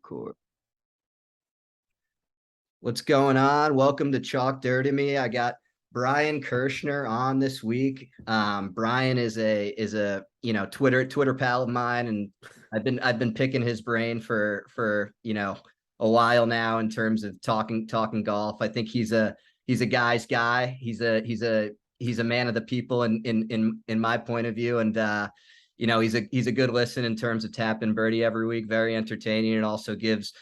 Record. What's going on? Welcome to Chalk Dirty Me. I got Brian Kirschner on this week. Brian is a Twitter pal of mine, and I've been picking his brain for a while now in terms of talking golf. I think he's a guy's guy. He's a man of the people in my point of view, and he's a good listen in terms of tapping Birdie every week. Very entertaining, and also gives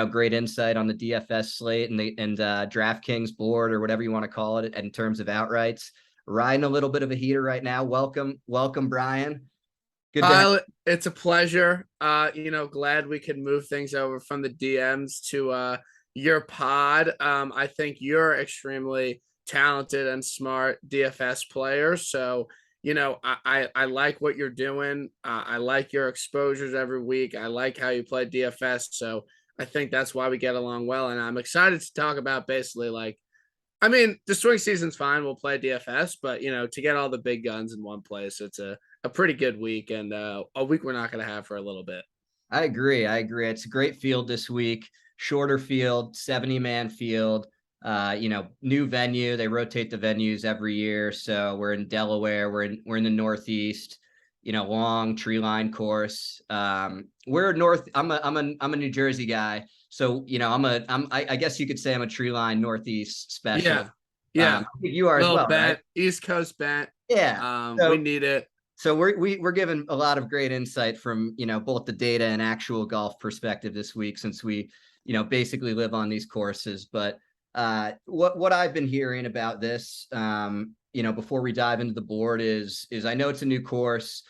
great insight on the DFS slate and DraftKings board, or whatever you want to call it, in terms of outrights. Riding a little bit of a heater right now. Welcome, Brian. Good day. It's a pleasure. Glad we could move things over from the DMs to your pod. I think you're extremely talented and smart DFS player. So, I like what you're doing. I like your exposures every week. I like how you play DFS. So I think that's why we get along well. And I'm excited to talk about basically the swing season's fine. We'll play DFS, but to get all the big guns in one place, it's a pretty good week, and a week we're not going to have for a little bit. I agree. It's a great field this week. Shorter field, 70-man field. New venue. They rotate the venues every year. So we're in Delaware. We're in the Northeast. Long tree line course. We're north. I'm a New Jersey guy, so I guess you could say I'm a tree line Northeast special. Yeah. You are as well, bent, right? East Coast bent. Yeah. We need it. So we're given a lot of great insight from both the data and actual golf perspective this week, since we basically live on these courses. But what I've been hearing about this, before we dive into the board is I know it's a new course.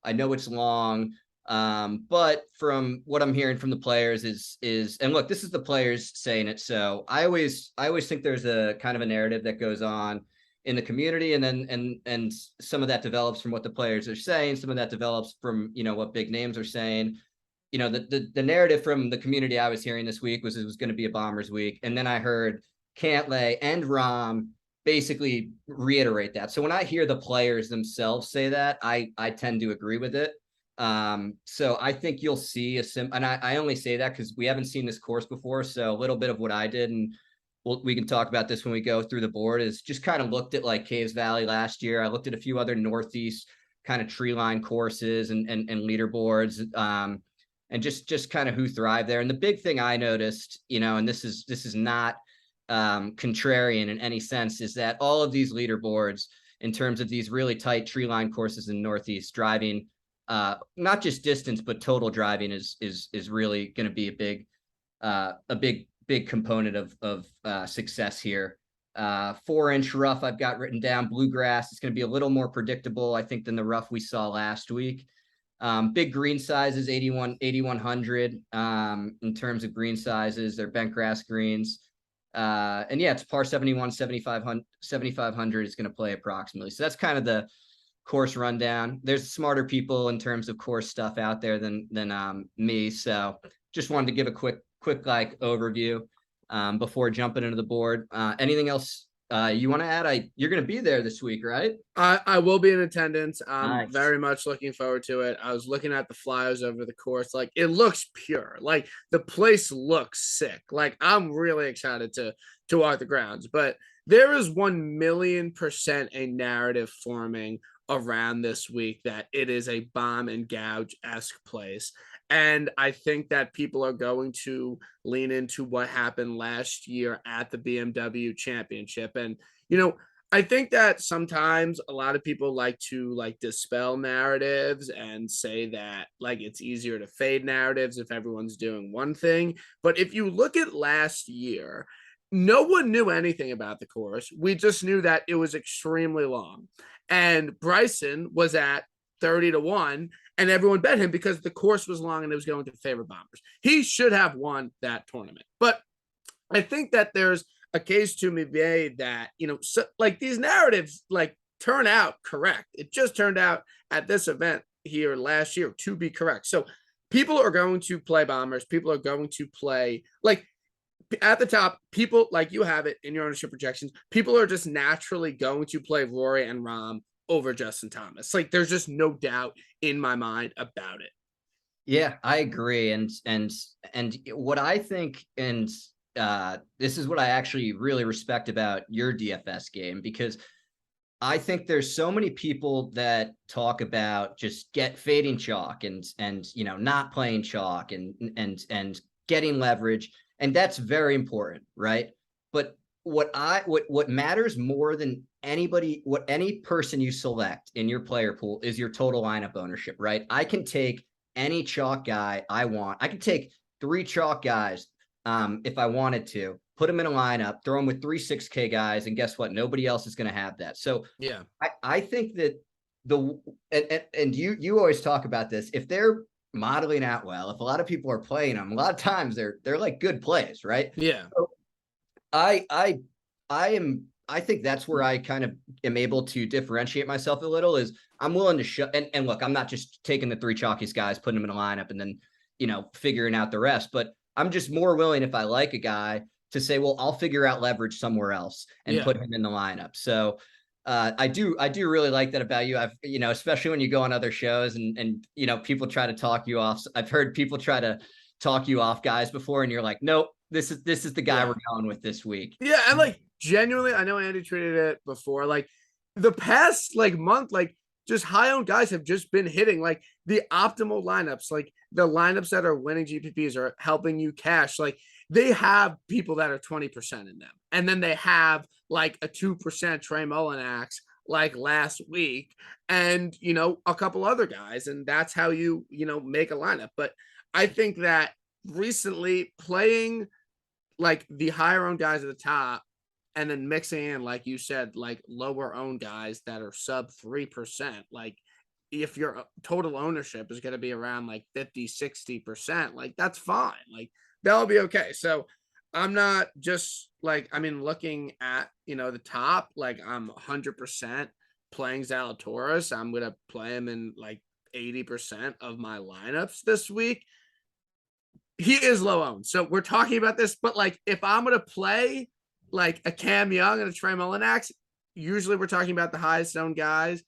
I know it's long, but from what I'm hearing from the players is, and look, this is the players saying it. So I always think there's a kind of a narrative that goes on in the community, and then and some of that develops from what the players are saying. Some of that develops from what big names are saying. The narrative from the community I was hearing this week was it was going to be a Bombers week, and then I heard Cantlay and Rahm basically reiterate that. So when I hear the players themselves say that, I tend to agree with it. So I think you'll see and I only say that because we haven't seen this course before. So a little bit of what I did, and we can talk about this when we go through the board, is just kind of looked at like Caves Valley last year. I looked at a few other Northeast kind of tree line courses and leaderboards, and just kind of who thrived there. And the big thing I noticed, and this is not contrarian in any sense, is that all of these leaderboards, in terms of these really tight tree line courses in Northeast, driving, not just distance but total driving is really going to be a big component of success here. 4-inch rough I've got written down. Bluegrass is going to be a little more predictable, I think, than the rough we saw last week. Big green sizes, 8100 in terms of green sizes. They're bent grass greens. And yeah, it's par 71, 7,500 is going to play approximately. So that's kind of the course rundown. There's smarter people in terms of course stuff out there than me. So just wanted to give a quick overview before jumping into the board. Anything else you want to add? You're going to be there this week, right? I will be in attendance. Nice. Very much looking forward to it. I was looking at the flyers over the course. Like, it looks pure. Like, the place looks sick. Like, I'm really excited to walk the grounds. But there is 1,000,000% a narrative forming around this week that it is a bomb and gouge-esque place. And I think that people are going to lean into what happened last year at the BMW Championship. And, I think that sometimes a lot of people like to dispel narratives and say that it's easier to fade narratives if everyone's doing one thing. But if you look at last year, no one knew anything about the course. We just knew that it was extremely long. And Bryson was at 30-1, and everyone bet him because the course was long and it was going to favor Bombers. He should have won that tournament. But I think that there's a case to be made that, these narratives turn out correct. It just turned out at this event here last year to be correct. So people are going to play Bombers. People are going to play at the top. People you have it in your ownership projections. People are just naturally going to play Rory and Rahm over Justin Thomas. There's just no doubt in my mind about it. Yeah, I agree. And what I think, and this is what I actually really respect about your DFS game, because I think there's so many people that talk about just get fading chalk and not playing chalk and getting leverage, and that's very important, right? But what matters more than what any person you select in your player pool is your total lineup ownership, right? I can take any chalk guy I want. I can take 3 chalk guys if I wanted to, put them in a lineup, throw them with 3 6K guys, and guess what? Nobody else is going to have that. So Yeah. I think that and you always talk about this. If they're modeling out well, if a lot of people are playing them, a lot of times they're like good plays, right? Yeah. So I think that's where I kind of am able to differentiate myself a little, is I'm willing to show, and look, I'm not just taking the 3 chalkiest guys, putting them in a lineup and then, figuring out the rest, but I'm just more willing, if I like a guy, to say, well, I'll figure out leverage somewhere else and Yeah. put him in the lineup. So I do really like that about you. I've, especially when you go on other shows and people try to talk you off. I've heard people try to talk you off guys before, and you're like, nope, this is the guy we're Yeah. going with this week. Yeah, and like genuinely, I know Andy tweeted it before. Like the past like month, like just high owned guys have just been hitting like the optimal lineups, like the lineups that are winning GPPs are helping you cash. Like they have people that are 20% in them, and then they have like a 2% Trey Mullinax like last week, and a couple other guys, and that's how you make a lineup. But I think that recently playing like the higher owned guys at the top and then mixing in, like you said, like lower owned guys that are sub 3%, like if your total ownership is going to be around like 50-60%, like that's fine, like that'll be okay. So I'm not just like, I mean, looking at the top, like I'm 100% playing Zalatoris. I'm going to play him in like 80% of my lineups this week. He is low owned. So we're talking about this, but like if I'm gonna play like a Cam Young and a Trey Mullinax, usually we're talking about the highest owned guys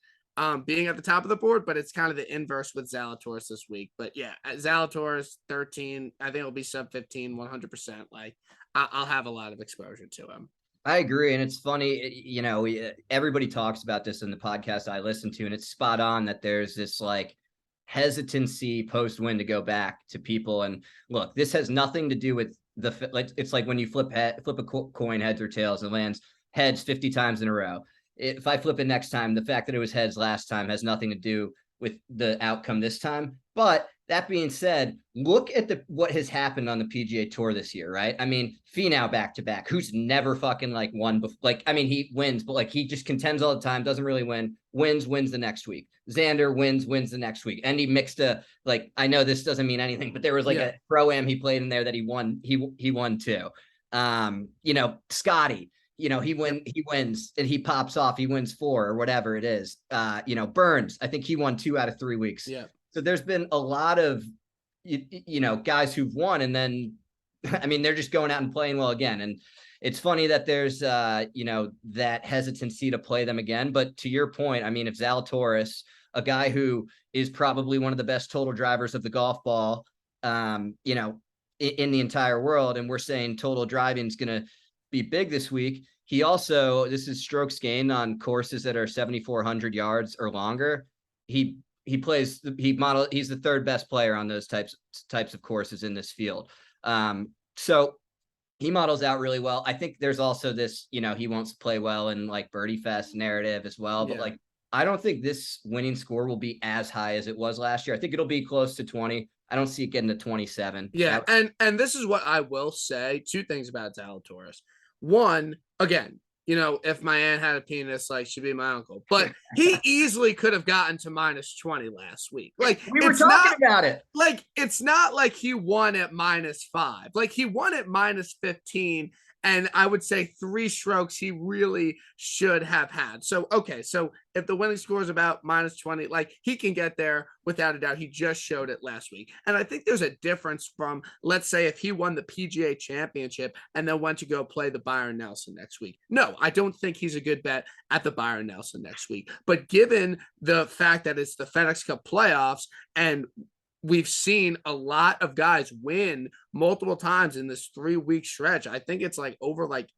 being at the top of the board, but it's kind of the inverse with Zalatoris this week. But yeah, Zalatoris 13, I think it'll be sub 15, 100%. Like I'll have a lot of exposure to him. I agree. And it's funny, everybody talks about this in the podcast I listen to, and it's spot on that there's this like hesitancy post win to go back to people. And look, this has nothing to do with it's like when you flip a coin heads or tails, and lands heads 50 times in a row. If I flip it next time, the fact that it was heads last time has nothing to do with the outcome this time. But that being said, look at what has happened on the PGA Tour this year, right? I mean, Finau back to back, who's never fucking like won before. Like, I mean, he wins, but like he just contends all the time, doesn't really win. Wins the next week. Xander wins the next week. And he mixed I know this doesn't mean anything, but there was like a pro-am he played in there that he won. He won too. Scotty, he wins and he pops off. He wins 4 or whatever it is. Burns, I think he won 2 out of 3 weeks. Yeah. So there's been a lot of, guys who've won, and then, I mean, they're just going out and playing well again. And it's funny that there's, that hesitancy to play them again. But to your point, I mean, if Zalatoris, a guy who is probably one of the best total drivers of the golf ball, in the entire world, and we're saying total driving is going to be big this week. He also, this is strokes gained on courses that are 7,400 yards or longer. He's the third best player on those types of courses in this field. So he models out really well. I think there's also this, he won't play well in like Birdie Fest narrative as well. But like, I don't think this winning score will be as high as it was last year. I think it'll be close to 20. I don't see it getting to 27. Yeah. And this is what I will say. 2 things about Zalatoris. One, again, if my aunt had a penis, like she'd be my uncle. But he easily could have gotten to -20 last week. Like we were talking about it. Like it's not like he won at -5. Like he won at -15. And I would say 3 strokes he really should have had. So, okay. So if the winning score is about -20, like he can get there without a doubt. He just showed it last week. And I think there's a difference from, let's say, if he won the PGA championship and then went to go play the Byron Nelson next week. No, I don't think he's a good bet at the Byron Nelson next week. But given the fact that it's the FedEx Cup playoffs and we've seen a lot of guys win multiple times in this 3-week stretch. I think it's like over like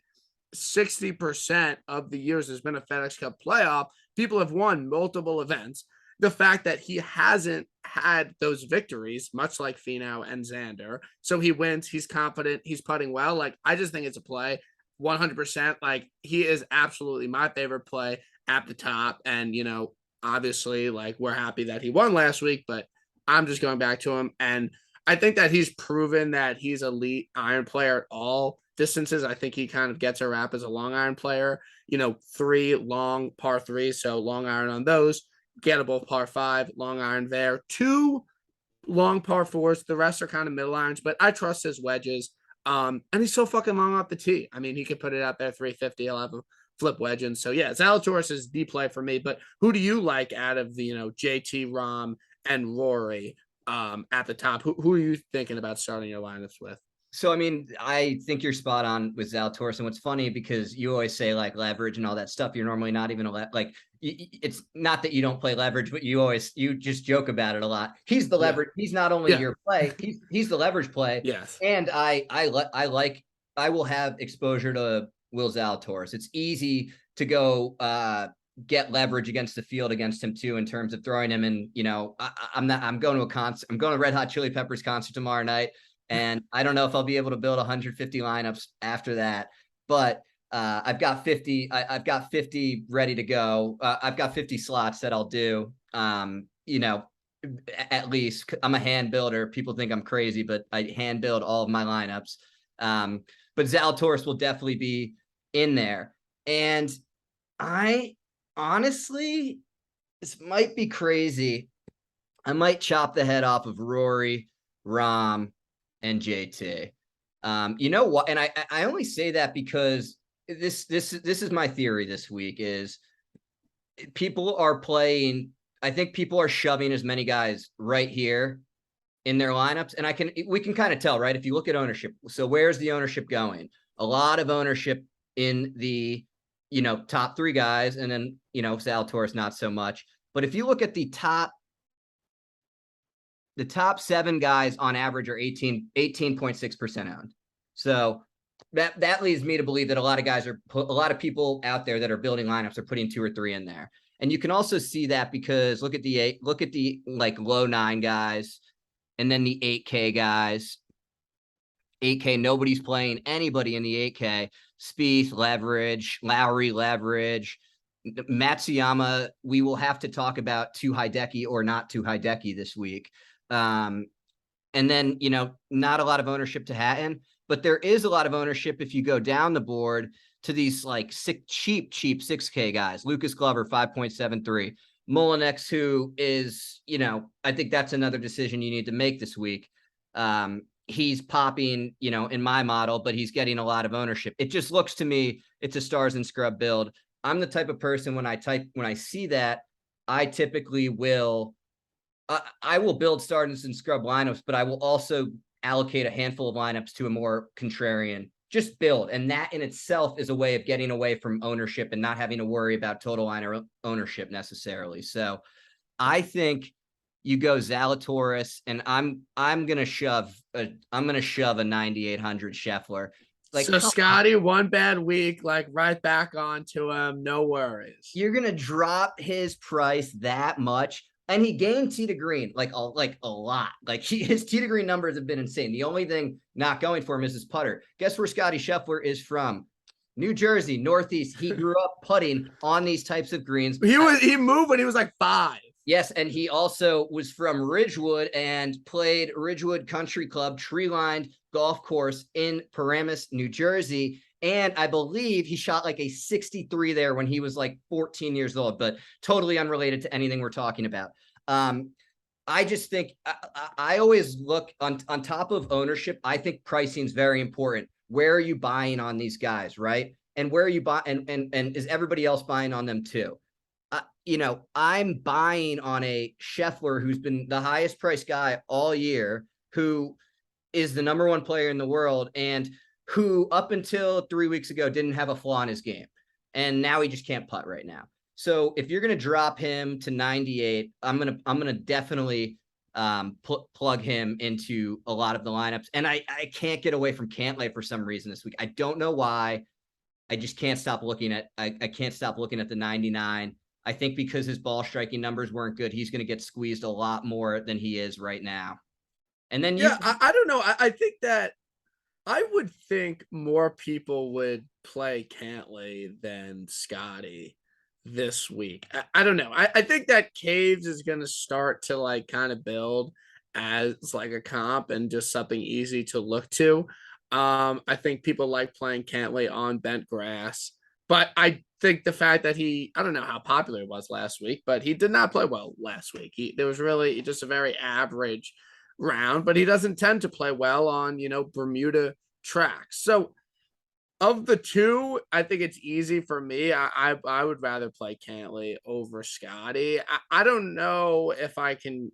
60% of the years there's been a FedEx Cup playoff, people have won multiple events. The fact that he hasn't had those victories, much like Finau and Xander, so he wins, he's confident, he's putting well. Like, I just think it's a play 100%. Like, he is absolutely my favorite play at the top. And, you know, obviously, like, we're happy that he won last week, but I'm just going back to him. And I think that he's proven that he's elite iron player at all distances. I think he kind of gets a rap as a long iron player, you know, 3 long par 3s. So long iron on those, gettable par 5, long iron there, 2 long par 4s. The rest are kind of middle irons, but I trust his wedges. And he's so fucking long off the tee. I mean, he could put it out there 350. He'll have a flip wedge. And so, yeah, Zalatoris is the play for me. But who do you like out of the, you know, JT, Rahm, and Rory at the top? Who are you thinking about starting your lineups with? So, I mean, I think you're spot on with Zalatoris. And what's funny, because you always say like leverage and all that stuff, you're normally not even like, it's not that you don't play leverage, but you just joke about it a lot. He's the leverage. He's not only your play, he's the leverage play. Yes. And I will have exposure to Will Zalatoris. It's easy to go get leverage against the field against him too, in terms of throwing him. And, you know, I'm going to a concert. I'm going to Red Hot Chili Peppers concert tomorrow night. And I don't know if I'll be able to build 150 lineups after that, but I've got 50. I've got 50 ready to go. I've got 50 slots that I'll do. You know, at least I'm a hand builder. People think I'm crazy, but I hand build all of my lineups. But Zalatoris will definitely be in there. And I honestly, this might be crazy. I might chop the head off of Rory, Rahm, and JT. You know what? And I only say that because this is my theory this week is people are playing. I think people are shoving as many guys right here in their lineups. And we can kind of tell, right? If you look at ownership. So where's the ownership going? A lot of ownership in the, you know, top 3 guys. And then, you know, Zalatoris, not so much. But if you look at the top 7 guys on average are 18.6% owned. So that leads me to believe that a lot of people out there that are building lineups are putting 2 or 3 in there. And you can also see that because look at the like low 9 guys and then the 8K guys. 8K, nobody's playing anybody in the 8K. Spieth, leverage, Lowry, leverage. Matsuyama, we will have to talk about too high decky or not too high decky this week. And then, you know, not a lot of ownership to Hatton, but there is a lot of ownership if you go down the board to these like cheap 6K guys. Lucas Glover, 5.73. Molinex, who is, you know, I think that's another decision you need to make this week. He's popping, you know, in my model, but he's getting a lot of ownership. It just looks to me, it's a stars and scrub build. I'm the type of person when I see that, I typically will, I will build stars and scrub lineups, but I will also allocate a handful of lineups to a more contrarian just build. And that in itself is a way of getting away from ownership and not having to worry about total liner ownership necessarily. So I think you go Zalatoris, and I'm gonna shove a 9,800 Scheffler. Like, so Scotty, one bad week, like right back onto him. No worries. You're gonna drop his price that much, and he gained tee to green like a lot. Like his tee to green numbers have been insane. The only thing not going for him is his putter. Guess where Scotty Scheffler is from? New Jersey, Northeast. He grew up putting on these types of greens. He moved when he was like 5. Yes, and he also was from Ridgewood and played Ridgewood Country Club, tree-lined golf course in Paramus, New Jersey. And I believe he shot like a 63 there when he was like 14 years old, but totally unrelated to anything we're talking about. I just think I always look on top of ownership. I think pricing is very important. Where are you buying on these guys, right? And where are you buying? And is everybody else buying on them too? You know, I'm buying on a Scheffler who's been the highest priced guy all year, who is the number 1 player in the world, and who up until 3 weeks ago didn't have a flaw in his game. And now he just can't putt right now. So if you're going to drop him to 98, I'm going to definitely plug him into a lot of the lineups. And I can't get away from Cantlay for some reason this week. I don't know why. I just can't stop looking at I can't stop looking at the 99. I think because his ball striking numbers weren't good, he's going to get squeezed a lot more than he is right now. And then Yeah, I don't know. I think that I would think more people would play Cantlay than Scotty this week. I don't know. I think that Caves is going to start to like kind of build as like a comp and just something easy to look to. I think people like playing Cantlay on bent grass, but I think the fact that I don't know how popular it was last week, but he did not play well last week. There was really just a very average round, but he doesn't tend to play well on, Bermuda tracks. So of the two, I think it's easy for me. I would rather play Cantlay over Scotty. I don't know if I can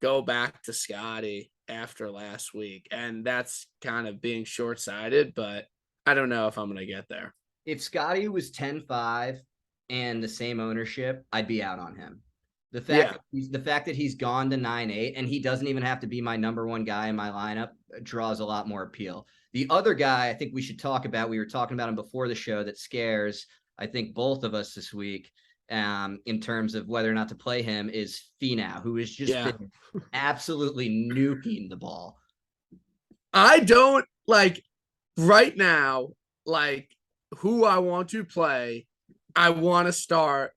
go back to Scotty after last week, and that's kind of being short-sighted, but I don't know if I'm going to get there. If Scotty was 10-5 and the same ownership, I'd be out on him. The fact that he's gone to 9-8 and he doesn't even have to be my number one guy in my lineup draws a lot more appeal. The other guy I think we should talk about, we were talking about him before the show, that scares, I think, both of us this week in terms of whether or not to play him, is Finau, who has just been absolutely nuking the ball. I don't like right now, like who I want to play. I want to start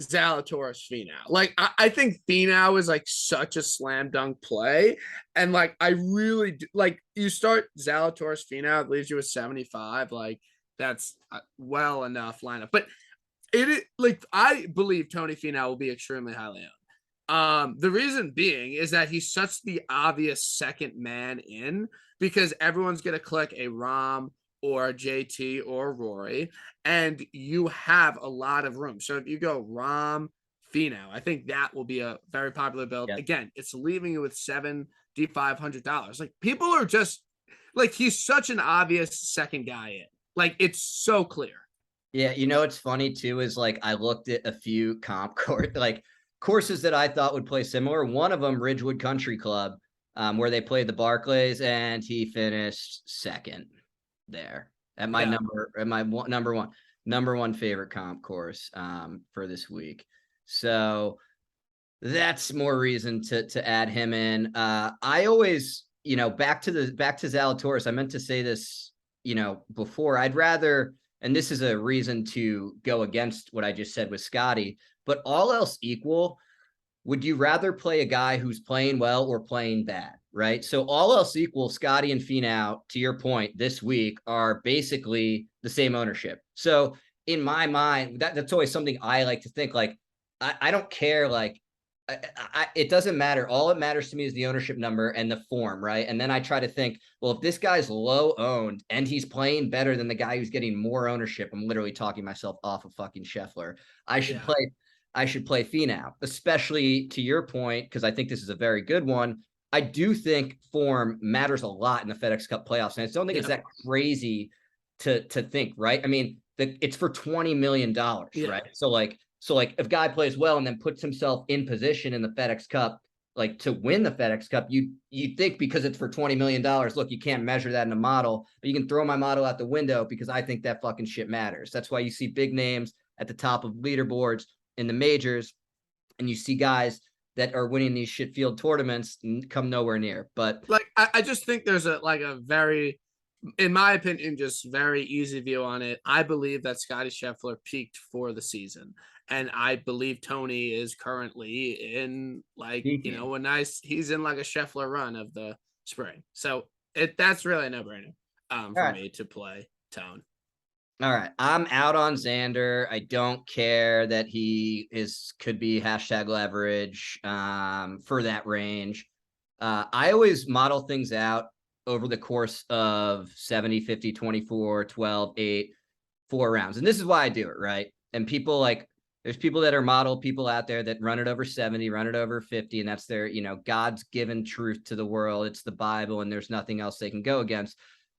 Zalatoris Finau. Like I think Finau is like such a slam dunk play, and like I really do, like you start Zalatoris Finau, it leaves you with 75. Like that's well enough lineup, but like I believe Tony Finau will be extremely highly owned. The reason being is that he's such the obvious second man in, because everyone's gonna click a Rahm or JT or Rory, and you have a lot of room. So if you go Rahm, Finau, I think that will be a very popular build. Yep. Again, it's leaving you with $7,500. Like people are just like, he's such an obvious second guy in. Like it's so clear. Yeah, it's funny too is like I looked at a few comp courses that I thought would play similar. One of them, Ridgewood Country Club, where they played the Barclays, and he finished second there at my number one favorite comp course for this week. So that's more reason to add him in. I always, back to Zalatoris, I meant to say this, before. I'd rather, and this is a reason to go against what I just said with Scotty, but all else equal, would you rather play a guy who's playing well or playing bad, right? So all else equal, Scotty and Finau, to your point, this week are basically the same ownership. So in my mind, that's always something I like to think. Like, I don't care. Like, it doesn't matter. All it matters to me is the ownership number and the form, right? And then I try to think, well, if this guy's low owned and he's playing better than the guy who's getting more ownership, I'm literally talking myself off of fucking Scheffler. I should play Finau, especially to your point, because I think this is a very good one. I do think form matters a lot in the FedEx Cup playoffs, and I don't think it's that crazy to think, right? I mean, it's for $20 million, right? So like if a guy plays well and then puts himself in position in the FedEx Cup, like to win the FedEx Cup, you think because it's for $20 million, look, you can't measure that in a model, but you can throw my model out the window because I think that fucking shit matters. That's why you see big names at the top of leaderboards in the majors, and you see guys that are winning these shit field tournaments and come nowhere near. But like, I just think there's a very, in my opinion, just very easy view on it. I believe that Scotty Scheffler peaked for the season, and I believe Tony is currently in he's in like a Scheffler run of the spring. So that's really a no-brainer for me to play Tone. All right, I'm out on Xander. I don't care that he could be #leverage for that range. I always model things out over the course of 70, 50, 24, 12, 8, 4 rounds. And this is why I do it, right? And there's people that are model people out there that run it over 70, run it over 50, and that's their, God's given truth to the world. It's the Bible, and there's nothing else they can go against.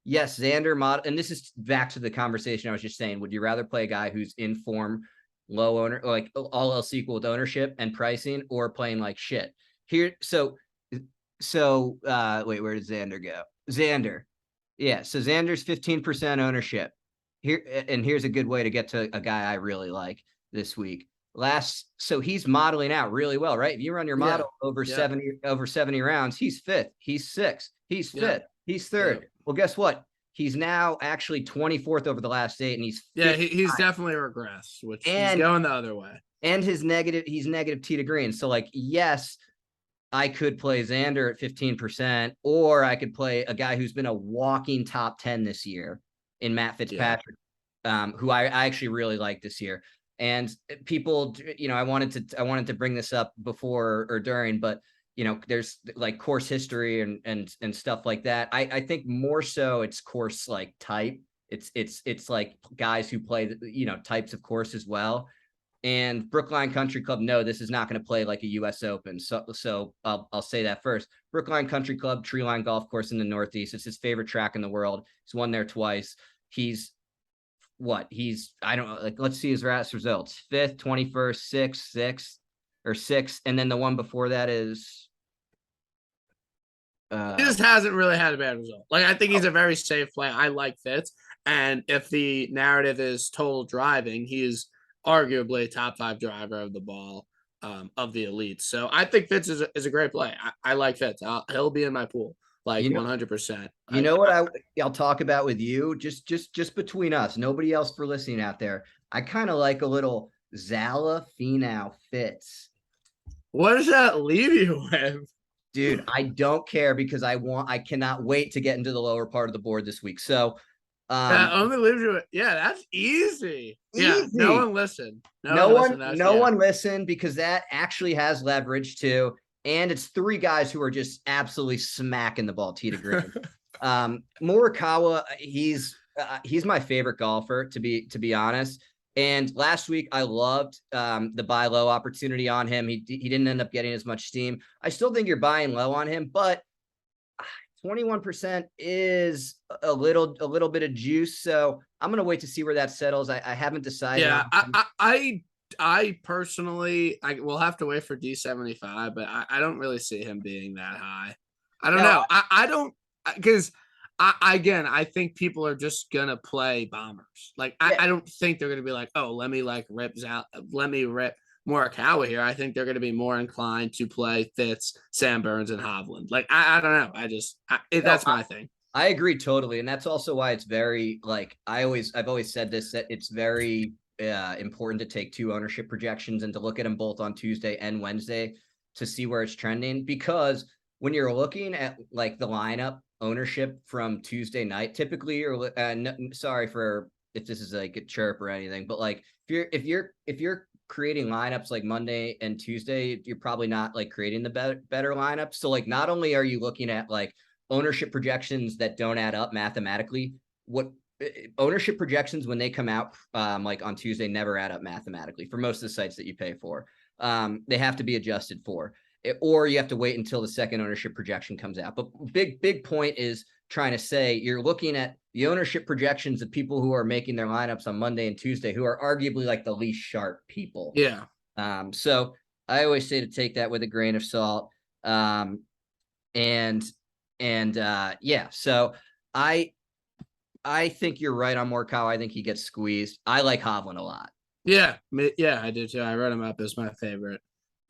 Yes, Xander model, and this is back to the conversation I was just saying. Would you rather play a guy who's in form, low owner, like all else equal with ownership and pricing, or playing like shit? So So wait, where did Xander go? Xander. Yeah, so Xander's 15% ownership. Here's a good way to get to a guy I really like this week. So he's modeling out really well, right? If you run your Yeah. model over Yep. 70 rounds, he's fifth, he's sixth, he's fifth, Yep. he's third. Yep. Well, guess what? He's now actually 24th over the last 8, and he's Yeah, fifth. he's definitely regressed, which he's And going the other way. and he's negative tee to green. So like, yes, I could play Xander at 15%, or I could play a guy who's been a walking top 10 this year in Matt Fitzpatrick, who I actually really like this year. And people, I wanted to bring this up before or during, but there's like course history and stuff like that. I think more so it's course like type. It's like guys who play types of course as well. And Brookline Country Club, no, this is not going to play like a U.S. Open. So I'll say that first. Brookline Country Club, Treeline Golf Course in the Northeast. It's his favorite track in the world. He's won there twice. I don't know. Like, let's see his results. 5th, 21st, 6th, or 6th. And then the one before that is. He just hasn't really had a bad result. Like, I think he's a very safe play. I like Fitz. And if the narrative is total driving, he's arguably a top 5 driver of the ball, of the elites. So I think Fitz is a great play. I like Fitz. He'll be in my pool, like 100%. You know what I'll talk about with you, just between us, nobody else for listening out there. I kind of like a little Zala Finau Fitz. What does that leave you with? Dude, I don't care because I cannot wait to get into the lower part of the board this week. So That only leaves you with, yeah, that's easy. Yeah, no one listened. No one listened because that actually has leverage too. And it's 3 guys who are just absolutely smacking the ball tee to green. Morikawa, he's my favorite golfer to be honest. And last week I loved the buy low opportunity on him. He didn't end up getting as much steam. I still think you're buying low on him, but 21% is a little bit of juice. So I'm gonna wait to see where that settles. I haven't decided. Yeah, I personally, I will have to wait for D75, but I don't really see him being that high. I don't know. I don't, because I think people are just gonna play bombers. Like I don't think they're gonna be like, oh, let me rip Morikawa here. I think they're gonna be more inclined to play Fitz, Sam Burns, and Hovland. Like I don't know. That's my thing. I agree totally, and that's also why it's very like I've always said this, that it's very important to take 2 ownership projections and to look at them both on Tuesday and Wednesday to see where it's trending. Because when you're looking at like the lineup ownership from Tuesday night, typically sorry for if this is like a chirp or anything, but like if you're creating lineups like Monday and Tuesday, you're probably not like creating the better lineups. So like not only are you looking at like ownership projections that don't add up mathematically, what ownership projections when they come out like on Tuesday never add up mathematically for most of the sites that you pay for. They have to be adjusted for, or you have to wait until the second ownership projection comes out. But big point is trying to say you're looking at the ownership projections of people who are making their lineups on Monday and Tuesday, who are arguably like the least sharp people. Yeah. So I always say to take that with a grain of salt. Yeah, so I think you're right on Morikawa. I think he gets squeezed. I like Hovland a lot. Yeah, I do too. I wrote him up as my favorite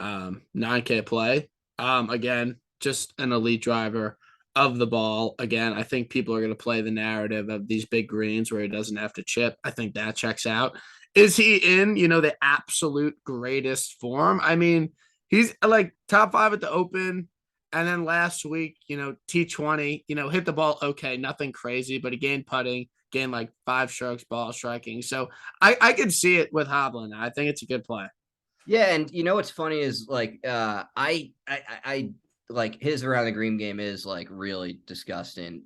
9K play. Again, just an elite driver of the ball. Again, I think people are going to play the narrative of these big greens where he doesn't have to chip. I think that checks out. Is he in, the absolute greatest form? I mean, he's like top 5 at the Open. And then last week, T20, hit the ball okay, nothing crazy, but he gained putting, gained like 5 strokes ball striking. So I could see it with Hovland. I think it's a good play. Yeah, and what's funny is like I like his around the green game is like really disgusting.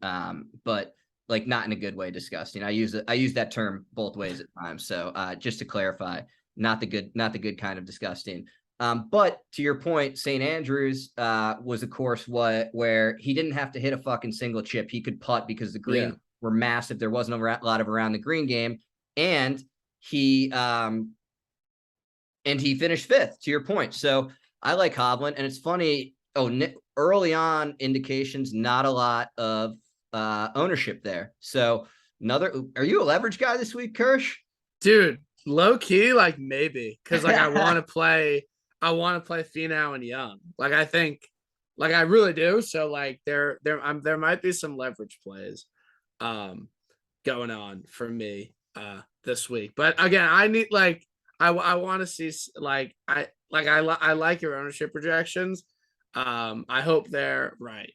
But like not in a good way disgusting. I use that term both ways at times. So just to clarify, not the good kind of disgusting. But to your point, St. Andrews was a course where he didn't have to hit a fucking single chip. He could putt because the greens were massive. There wasn't a lot of around the green game, and he finished 5th. To your point, so I like Hovland, and it's funny. early on indications, not a lot of ownership there. So are you a leverage guy this week, Kirsch? Dude, low key, like maybe because like I want to play Finau and Young. Like I think, like I really do. So like there might be some leverage plays, um, going on for me this week. But again, I need like I want to see I like your ownership projections. I hope they're right.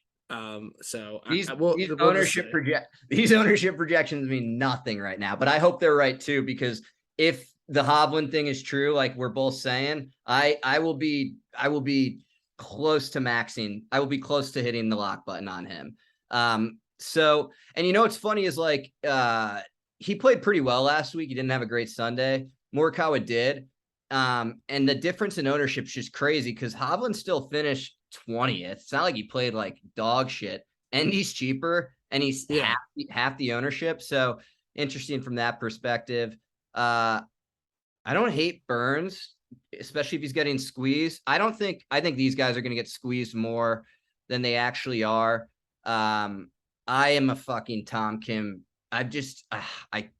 So These I will these we'll just see. these ownership projections mean nothing right now, but I hope they're right too, because if the Hovland thing is true, like we're both saying, I will be close to maxing. I will be close to hitting the lock button on him. So, and you know what's funny is like he played pretty well last week. He didn't have a great Sunday. Morikawa did. And the difference in ownership is just crazy because Hovland still finished 20th. It's not like he played like dog shit, and he's cheaper and he's Yeah. half the ownership. So interesting from that perspective. I don't hate Burns, especially if he's getting squeezed. I think these guys are going to get squeezed more than they actually are. I am a fucking Tom Kim. I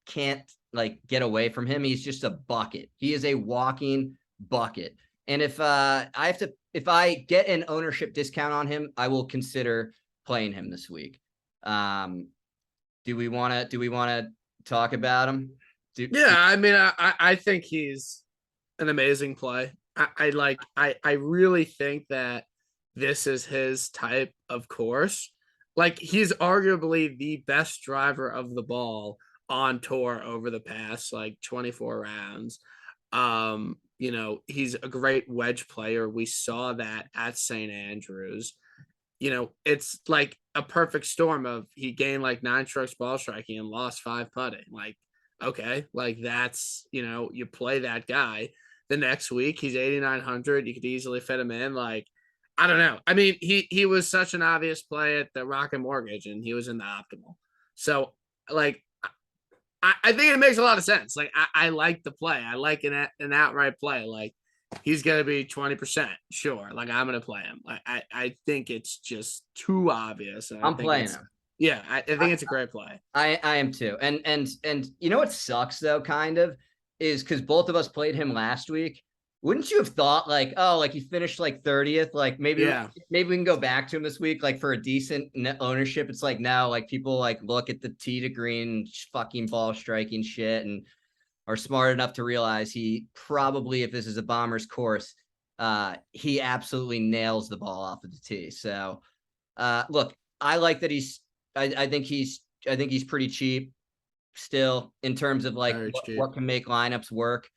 can't like get away from him. He's just a bucket. He is a walking bucket. And if I get an ownership discount on him, I will consider playing him this week. Do we want to talk about him? Yeah, I mean, I think he's an amazing play. I really think that this is his type of course. Like he's arguably the best driver of the ball on tour over the past like 24 rounds. He's a great wedge player. We saw that at St. Andrews. It's like a perfect storm of he gained like 9 strokes ball striking and lost 5 putting. Like, okay, like that's, you play that guy. The next week he's 8,900. You could easily fit him in. Like, I don't know. I mean, he was such an obvious play at the Rocket Mortgage, and he was in the optimal. So, like, I think it makes a lot of sense. Like, I like the play. I like an outright play. Like, he's gonna be 20%. Sure. Like, I'm gonna play him. Like, I think it's just too obvious. And I I'm think playing him. Yeah, I think it's a great play. I am too. And you know what sucks though, kind of, is because both of us played him last week. Wouldn't you have thought like, oh, like he finished like 30th, like maybe we can go back to him this week, like for a decent net ownership? It's like now, like people like look at the tee to green fucking ball striking shit and are smart enough to realize he probably, if this is a Bombers course, he absolutely nails the ball off of the tee. So, look, I like that I think he's pretty cheap still in terms of like what can make lineups work.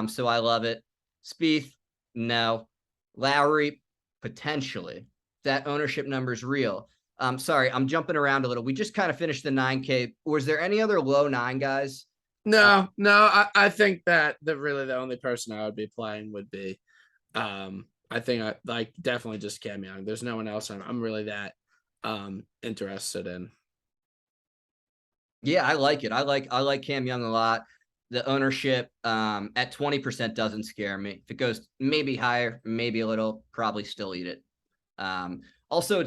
So I love it. Spieth, no. Lowry, potentially. That ownership number is real. Sorry, I'm jumping around a little. We just kind of finished the 9K. Was there any other low 9 guys? No. I think that the only person I would be playing would be, I think I like definitely just Cam Young. There's no one else I'm really that interested in. Yeah, I like it. I like Cam Young a lot. The ownership at 20% doesn't scare me. If it goes maybe higher, maybe a little, probably still eat it. Also,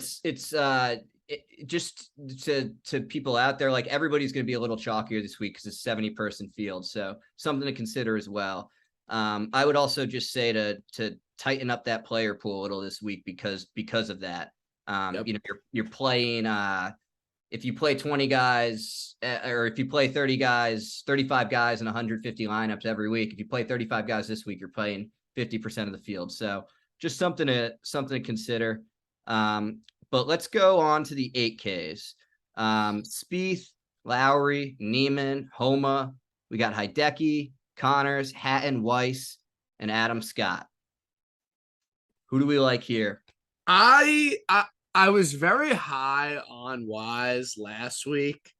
just to people out there, like everybody's going to be a little chalkier this week because it's 70-person field, so something to consider as well. I would also just say to tighten up that player pool a little this week because of that. Yep. You're playing. If you play 20 guys, or if you play 30 guys, 35 guys in 150 lineups every week, if you play 35 guys this week, you're playing 50% of the field. So just something to consider. But let's go on to the 8Ks. Spieth, Lowry, Neiman, Homa. We got Hideki, Connors, Hatton, Weiss, and Adam Scott. Who do we like here? I was very high on Wise last week.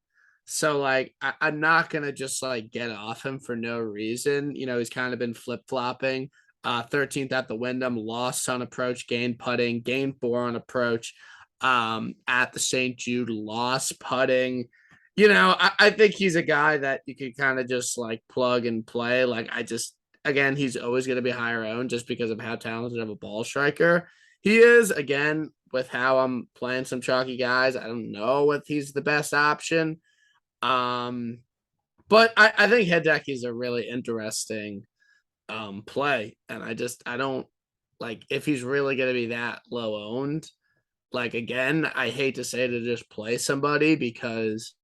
So like I'm not gonna just like get off him for no reason. He's kind of been flip-flopping. 13th at the Wyndham, lost on approach, gained putting, gained 4 on approach. At the St. Jude, lost putting. I think he's a guy that you could kind of just like plug and play. Like again, he's always gonna be higher owned just because of how talented of a ball striker He is, again, with how I'm playing some chalky guys. I don't know if he's the best option. Um, but I think Hideki is a really interesting play. And I don't like if he's really gonna be that low owned. Like again, I hate to say to just play somebody because